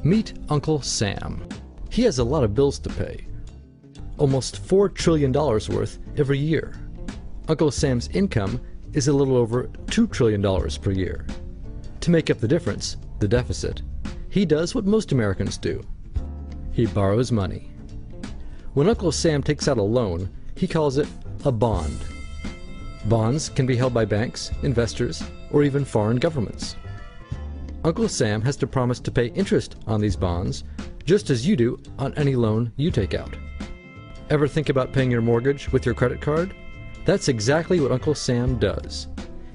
Meet Uncle Sam. He has a lot of bills to pay. Almost $4 trillion worth every year. Uncle Sam's income is a little over $2 trillion per year. To make up the difference, the deficit, he does what most Americans do. He borrows money. When Uncle Sam takes out a loan, he calls it a bond. Bonds can be held by banks, investors, or even foreign governments. Uncle Sam has to promise to pay interest on these bonds, just as you do on any loan you take out. Ever think about paying your mortgage with your credit card? That's exactly what Uncle Sam does.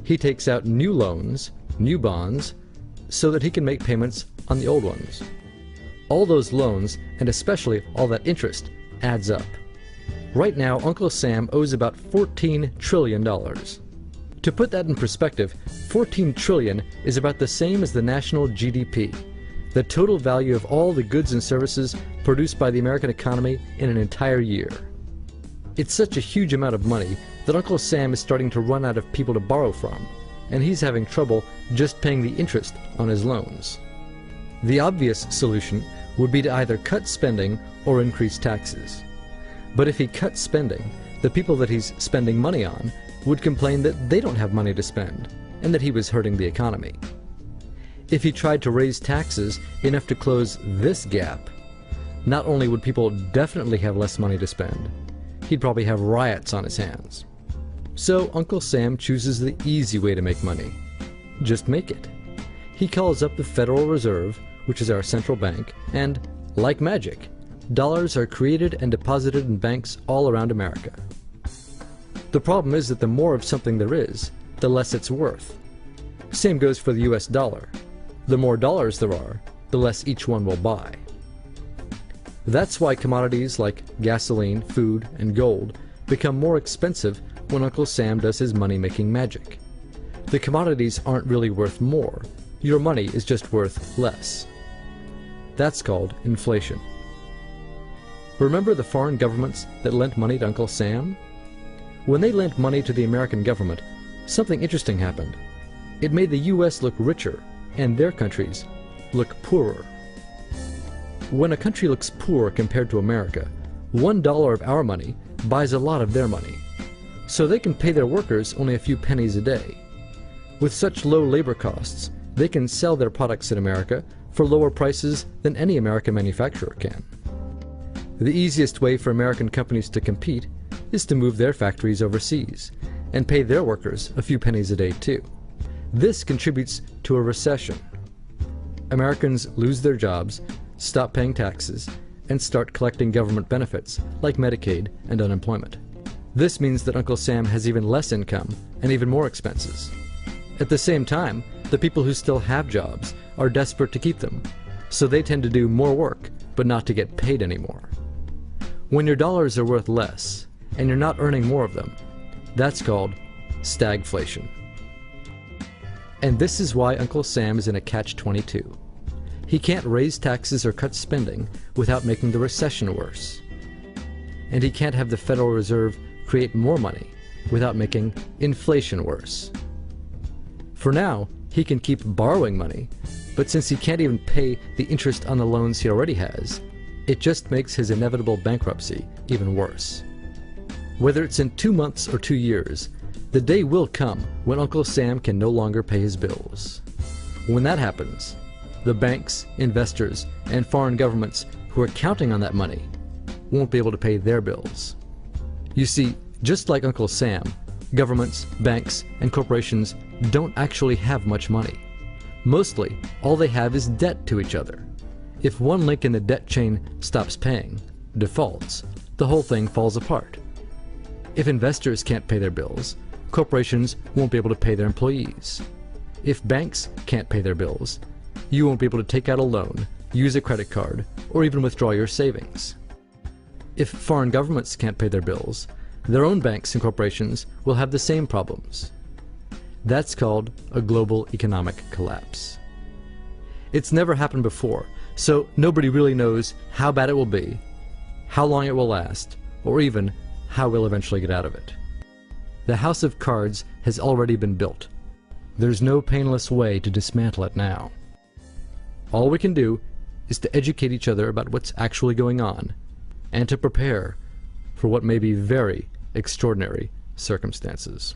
He takes out new loans, new bonds, so that he can make payments on the old ones. All those loans, and especially all that interest, adds up. Right now, Uncle Sam owes about $14 trillion. To put that in perspective, 14 trillion is about the same as the national GDP, the total value of all the goods and services produced by the American economy in an entire year. It's such a huge amount of money that Uncle Sam is starting to run out of people to borrow from, and he's having trouble just paying the interest on his loans. The obvious solution would be to either cut spending or increase taxes. But if he cuts spending, the people that he's spending money on would complain that they don't have money to spend, and that he was hurting the economy. If he tried to raise taxes enough to close this gap, not only would people definitely have less money to spend, he'd probably have riots on his hands. So Uncle Sam chooses the easy way to make money. Just make it. He calls up the Federal Reserve, which is our central bank, and, like magic, dollars are created and deposited in banks all around America. The problem is that the more of something there is, the less it's worth. Same goes for the US dollar. The more dollars there are, the less each one will buy. That's why commodities like gasoline, food, and gold become more expensive when Uncle Sam does his money-making magic. The commodities aren't really worth more. Your money is just worth less. That's called inflation. Remember the foreign governments that lent money to Uncle Sam? When they lent money to the American government, something interesting happened. It made the US look richer, and their countries look poorer. When a country looks poor compared to America, $1 of our money buys a lot of their money. So they can pay their workers only a few pennies a day. With such low labor costs, they can sell their products in America for lower prices than any American manufacturer can. The easiest way for American companies to compete is to move their factories overseas and pay their workers a few pennies a day too. This contributes to a recession. Americans lose their jobs, stop paying taxes, and start collecting government benefits like Medicaid and unemployment. This means that Uncle Sam has even less income and even more expenses. At the same time, the people who still have jobs are desperate to keep them, so they tend to do more work but not to get paid anymore. When your dollars are worth less and you're not earning more of them, that's called stagflation. And this is why Uncle Sam is in a catch-22. He can't raise taxes or cut spending without making the recession worse. And he can't have the Federal Reserve create more money without making inflation worse. For now, he can keep borrowing money, but since he can't even pay the interest on the loans he already has, it just makes his inevitable bankruptcy even worse. Whether it's in 2 months or 2 years, the day will come when Uncle Sam can no longer pay his bills. When that happens, the banks, investors, and foreign governments who are counting on that money won't be able to pay their bills. You see, just like Uncle Sam, governments, banks, and corporations don't actually have much money. Mostly, all they have is debt to each other. If one link in the debt chain stops paying, defaults, the whole thing falls apart. If investors can't pay their bills, corporations won't be able to pay their employees. If banks can't pay their bills, you won't be able to take out a loan, use a credit card, or even withdraw your savings. If foreign governments can't pay their bills, their own banks and corporations will have the same problems. That's called a global economic collapse. It's never happened before, so nobody really knows how bad it will be, how long it will last, or even how we'll eventually get out of it. The house of cards has already been built. There's no painless way to dismantle it now. All we can do is to educate each other about what's actually going on, and to prepare for what may be very extraordinary circumstances.